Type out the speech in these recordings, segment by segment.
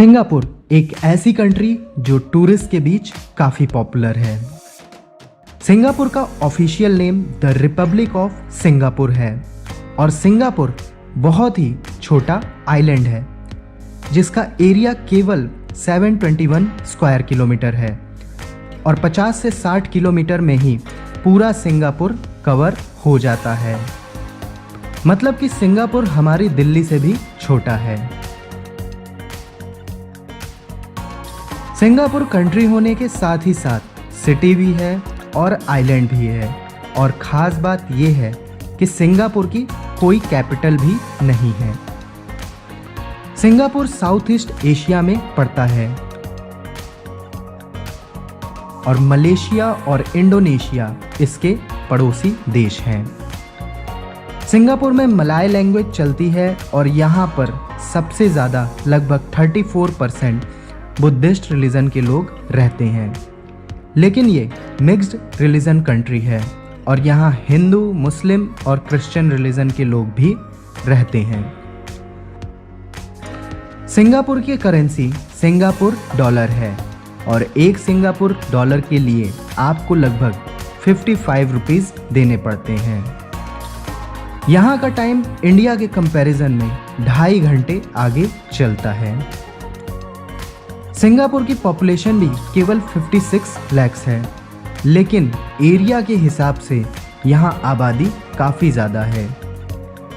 Singapore एक ऐसी country जो टूरिस्ट के बीच काफ़ी पॉपुलर है। सिंगापुर का official name the Republic of Singapore है और सिंगापुर बहुत ही छोटा आइलैंड है जिसका एरिया केवल 721 स्क्वायर किलोमीटर है और 50 से 60 किलोमीटर में ही पूरा सिंगापुर कवर हो जाता है। मतलब कि सिंगापुर हमारी दिल्ली से भी छोटा है। सिंगापुर कंट्री होने के साथ ही साथ सिटी भी है और आइलैंड भी है और ख़ास बात यह है कि सिंगापुर की कोई कैपिटल भी नहीं है। सिंगापुर साउथ ईस्ट एशिया में पड़ता है और मलेशिया और इंडोनेशिया इसके पड़ोसी देश हैं। सिंगापुर में मलाय लैंग्वेज चलती है और यहाँ पर सबसे ज़्यादा लगभग 34% बुद्धिस्ट रिलीजन के लोग रहते हैं। लेकिन ये मिक्स्ड रिलीजन कंट्री है और यहाँ हिंदू, मुस्लिम और क्रिश्चियन रिलीजन के लोग भी रहते हैं। सिंगापुर की करेंसी सिंगापुर डॉलर है और एक सिंगापुर डॉलर के लिए आपको लगभग 55 रुपीस देने पड़ते हैं। यहाँ का टाइम इंडिया के कंपैरिजन में 2.5 घंटे आगे चलता है। सिंगापुर की पॉपुलेशन भी केवल 56 लाख है, लेकिन एरिया के हिसाब से यहाँ आबादी काफ़ी ज़्यादा है।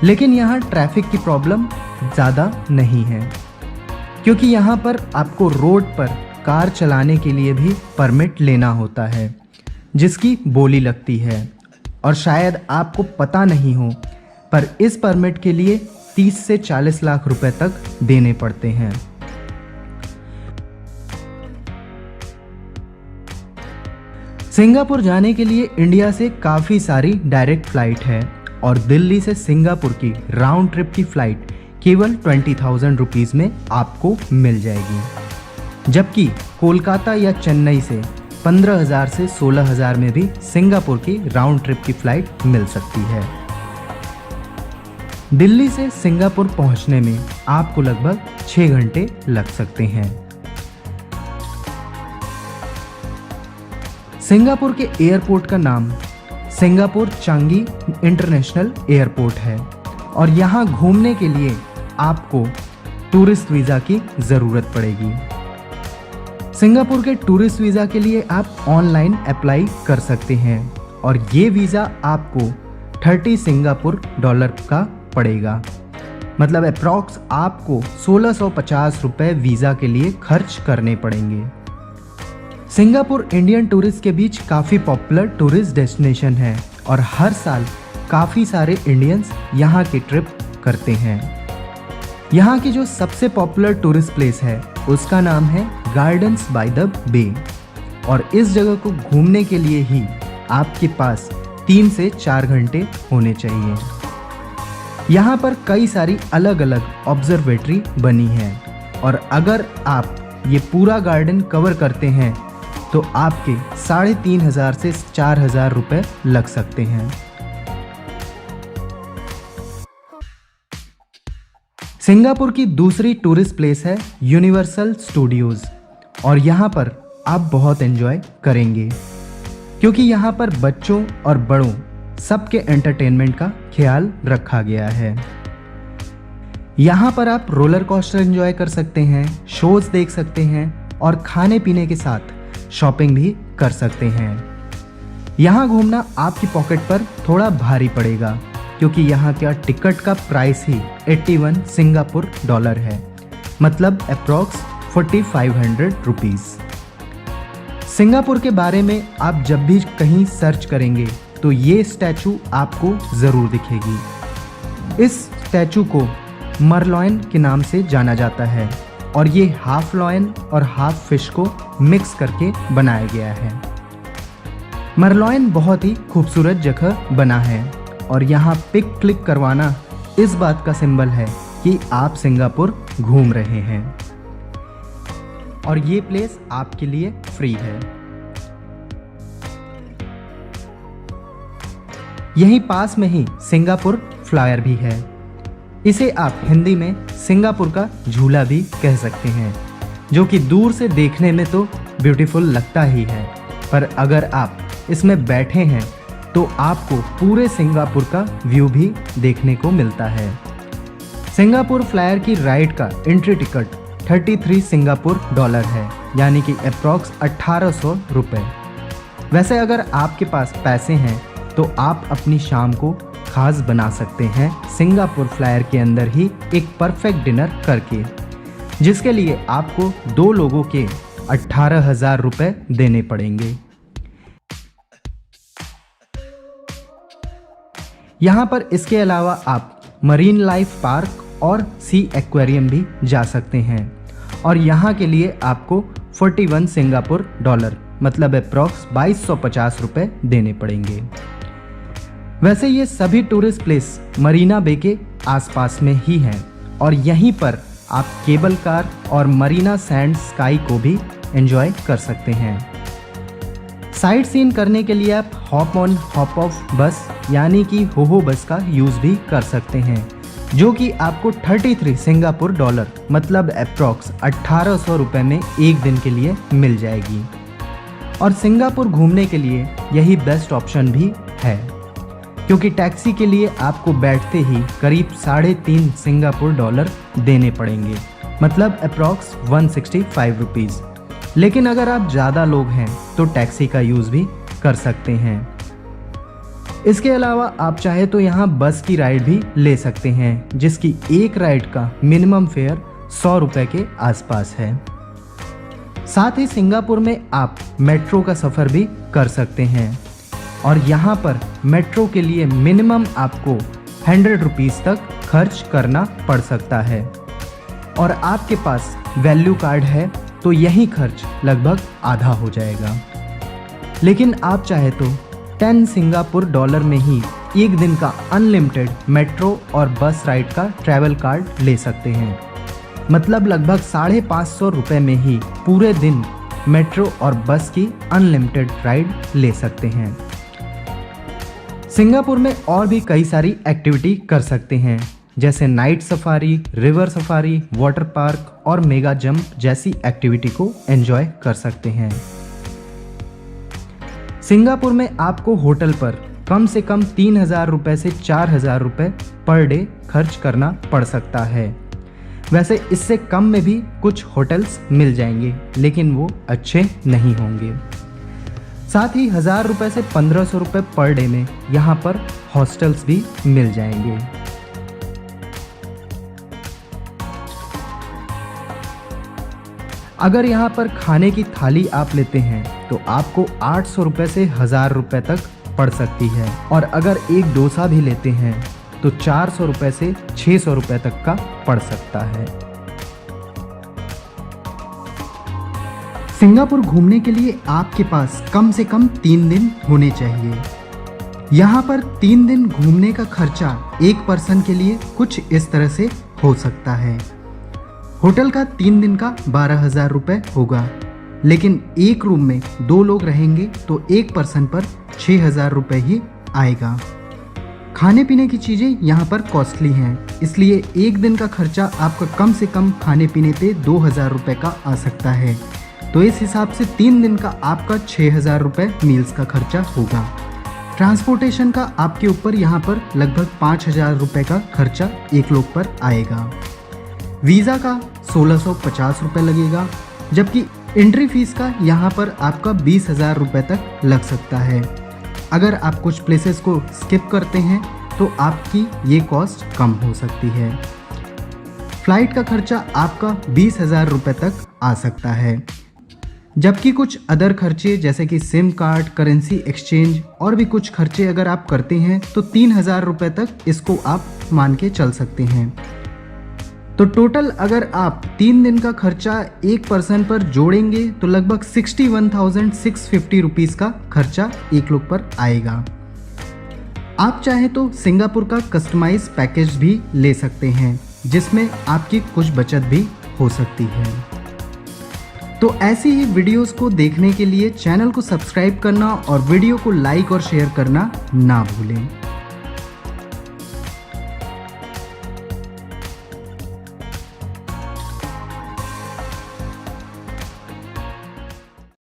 लेकिन यहाँ ट्रैफिक की प्रॉब्लम ज़्यादा नहीं है क्योंकि यहाँ पर आपको रोड पर कार चलाने के लिए भी परमिट लेना होता है जिसकी बोली लगती है और शायद आपको पता नहीं हो पर इस परमिट के लिए 30 से 40 लाख रुपए तक देने पड़ते हैं। सिंगापुर जाने के लिए इंडिया से काफ़ी सारी डायरेक्ट फ़्लाइट है और दिल्ली से सिंगापुर की राउंड ट्रिप की फ़्लाइट केवल 20,000 रुपीज़ में आपको मिल जाएगी, जबकि कोलकाता या चेन्नई से 15,000 से 16,000 में भी सिंगापुर की राउंड ट्रिप की फ़्लाइट मिल सकती है। दिल्ली से सिंगापुर पहुंचने में आपको लगभग 6 घंटे लग सकते हैं। सिंगापुर के एयरपोर्ट का नाम सिंगापुर चांगी इंटरनेशनल एयरपोर्ट है और यहाँ घूमने के लिए आपको टूरिस्ट वीज़ा की ज़रूरत पड़ेगी। सिंगापुर के टूरिस्ट वीज़ा के लिए आप ऑनलाइन अप्लाई कर सकते हैं और ये वीज़ा आपको 30 सिंगापुर डॉलर का पड़ेगा। मतलब अप्रॉक्स आपको 1650 रुपये वीज़ा के लिए खर्च करने पड़ेंगे। सिंगापुर इंडियन टूरिस्ट के बीच काफ़ी पॉपुलर टूरिस्ट डेस्टिनेशन है और हर साल काफ़ी सारे इंडियंस यहाँ की ट्रिप करते हैं। यहाँ की जो सबसे पॉपुलर टूरिस्ट प्लेस है उसका नाम है गार्डन्स बाय द बे और इस जगह को घूमने के लिए ही आपके पास 3 से 4 घंटे होने चाहिए। यहाँ पर कई सारी अलग अलग ऑब्जर्वेटरी बनी है और अगर आप ये पूरा गार्डन कवर करते हैं तो आपके 3,500 से 4,000 रुपये लग सकते हैं। सिंगापुर की दूसरी टूरिस्ट प्लेस है यूनिवर्सल स्टूडियोज़ और यहाँ पर आप बहुत एंजॉय करेंगे क्योंकि यहाँ पर बच्चों और बड़ों सबके एंटरटेनमेंट का ख्याल रखा गया है। यहाँ पर आप रोलर कोस्टर एंजॉय कर सकते हैं, शोज देख सकते हैं और खाने पीने के साथ शॉपिंग भी कर सकते हैं। यहाँ घूमना आपकी पॉकेट पर थोड़ा भारी पड़ेगा क्योंकि यहाँ का टिकट का प्राइस ही 81 सिंगापुर डॉलर है, मतलब अप्रॉक्स 4,500 रुपीज़। सिंगापुर के बारे में आप जब भी कहीं सर्च करेंगे तो ये स्टैचू आपको ज़रूर दिखेगी। इस स्टैचू को मरलॉयन के नाम से जाना जाता है और ये हाफ लॉयन और हाफ फिश को मिक्स करके बनाया गया है। मरलॉयन बहुत ही खूबसूरत जगह बना है और यहाँ पिक क्लिक करवाना इस बात का सिंबल है कि आप सिंगापुर घूम रहे हैं और ये प्लेस आपके लिए फ्री है। यहीं पास में ही सिंगापुर फ्लायर भी है। इसे आप हिंदी में सिंगापुर का झूला भी कह सकते हैं जो कि दूर से देखने में तो ब्यूटीफुल लगता ही है, पर अगर आप इसमें बैठे हैं तो आपको पूरे सिंगापुर का व्यू भी देखने को मिलता है। सिंगापुर फ्लायर की राइड का एंट्री टिकट 33 सिंगापुर डॉलर है, यानी कि अप्रॉक्स 1800 रुपये। वैसे अगर आपके पास पैसे हैं तो आप अपनी शाम को खास बना सकते हैं सिंगापुर फ्लायर के अंदर ही एक परफेक्ट डिनर करके, जिसके लिए आपको 2 लोगों के 18,000 रुपये देने पड़ेंगे। यहाँ पर इसके अलावा आप मरीन लाइफ पार्क और सी एक्वेरियम भी जा सकते हैं, और यहाँ के लिए आपको 41 सिंगापुर डॉलर मतलब अप्रॉक्स 2250 रुपये देने पड़ेंगे। वैसे ये सभी टूरिस्ट प्लेस मरीना बे के आसपास में ही हैं, और यहीं पर आप केबल कार और मरीना सैंड स्काई को भी एंजॉय कर सकते हैं। साइट सीन करने के लिए आप हॉप ऑन हॉप ऑफ बस यानी कि होहो बस का यूज़ भी कर सकते हैं, जो कि आपको 33 सिंगापुर डॉलर मतलब अप्रॉक्स 1800 रुपये में एक दिन के लिए मिल जाएगी। और सिंगापुर घूमने के लिए यही बेस्ट ऑप्शन भी है, क्योंकि टैक्सी के लिए आपको बैठते ही करीब 3.5 सिंगापुर डॉलर देने पड़ेंगे, मतलब अप्रॉक्स 165 रुपीज़। लेकिन अगर आप ज़्यादा लोग हैं तो टैक्सी का यूज़ भी कर सकते हैं। इसके अलावा आप चाहे तो यहाँ बस की राइड भी ले सकते हैं, जिसकी एक राइड का मिनिमम फेयर 100 रुपये के आसपास है। साथ ही सिंगापुर में आप मेट्रो का सफ़र भी कर सकते हैं, और यहाँ पर मेट्रो के लिए मिनिमम आपको 100 रुपीज़ तक खर्च करना पड़ सकता है, और आपके पास वैल्यू कार्ड है तो यही खर्च लगभग आधा हो जाएगा। लेकिन आप चाहे तो 10 सिंगापुर डॉलर में ही एक दिन का अनलिमिटेड मेट्रो और बस राइड का ट्रैवल कार्ड ले सकते हैं, मतलब लगभग 550 रुपये में ही पूरे दिन मेट्रो और बस की अनलिमिटेड राइड ले सकते हैं। सिंगापुर में और भी कई सारी एक्टिविटी कर सकते हैं, जैसे night safari, river safari, water park और मेगा जंप जैसी एक्टिविटी को एंजॉय कर सकते हैं। सिंगापुर में आपको होटल पर कम से कम 3,000 रुपये से 4,000 रुपये पर डे खर्च करना पड़ सकता है। वैसे इससे कम में भी कुछ होटल्स मिल जाएंगे, लेकिन वो अच्छे नहीं होंगे। साथ ही 1,000 रुपये से 1,500 रुपये पर डे में यहाँ पर हॉस्टल्स भी मिल जाएंगे। अगर यहाँ पर खाने की थाली आप लेते हैं तो आपको 800 रुपये से 1,000 रुपये तक पड़ सकती है, और अगर एक डोसा भी लेते हैं तो 400 रुपये से 600 रुपये तक का पड़ सकता है। सिंगापुर घूमने के लिए आपके पास कम से कम 3 दिन होने चाहिए। यहाँ पर 3 दिन घूमने का खर्चा एक पर्सन के लिए कुछ इस तरह से हो सकता है। होटल का 3 दिन का 12,000 रुपये होगा, लेकिन एक रूम में 2 लोग रहेंगे तो एक पर्सन पर 6,000 रुपये ही आएगा। खाने पीने की चीज़ें यहाँ पर कॉस्टली हैं, इसलिए एक दिन का खर्चा आपका कम से कम खाने पीने पे 2,000 रुपये का आ सकता है। तो इस हिसाब से 3 दिन का आपका 6,000 रुपये मील्स का खर्चा होगा। ट्रांसपोर्टेशन का आपके ऊपर यहाँ पर लगभग 5,000 रुपये का खर्चा एक लोग पर आएगा। वीज़ा का 1,650 रुपये लगेगा, जबकि एंट्री फीस का यहाँ पर आपका 20,000 रुपये तक लग सकता है। अगर आप कुछ प्लेसेस को स्किप करते हैं तो आपकी ये कॉस्ट कम हो सकती है। फ्लाइट का खर्चा आपका 20,000 रुपये तक आ सकता है, जबकि कुछ अदर खर्चे जैसे कि सिम कार्ड, करेंसी एक्सचेंज और भी कुछ खर्चे अगर आप करते हैं तो 3,000 रुपये तक इसको आप मान के चल सकते हैं। तो टोटल अगर आप 3 दिन का खर्चा एक पर्सन पर जोड़ेंगे तो लगभग 61,650 रुपीज़ का खर्चा एक लोग पर आएगा। आप चाहे तो सिंगापुर का कस्टमाइज पैकेज भी ले सकते हैं, जिसमें आपकी कुछ बचत भी हो सकती है। तो ऐसी ही वीडियोस को देखने के लिए चैनल को सब्सक्राइब करना और वीडियो को लाइक और शेयर करना ना भूलें।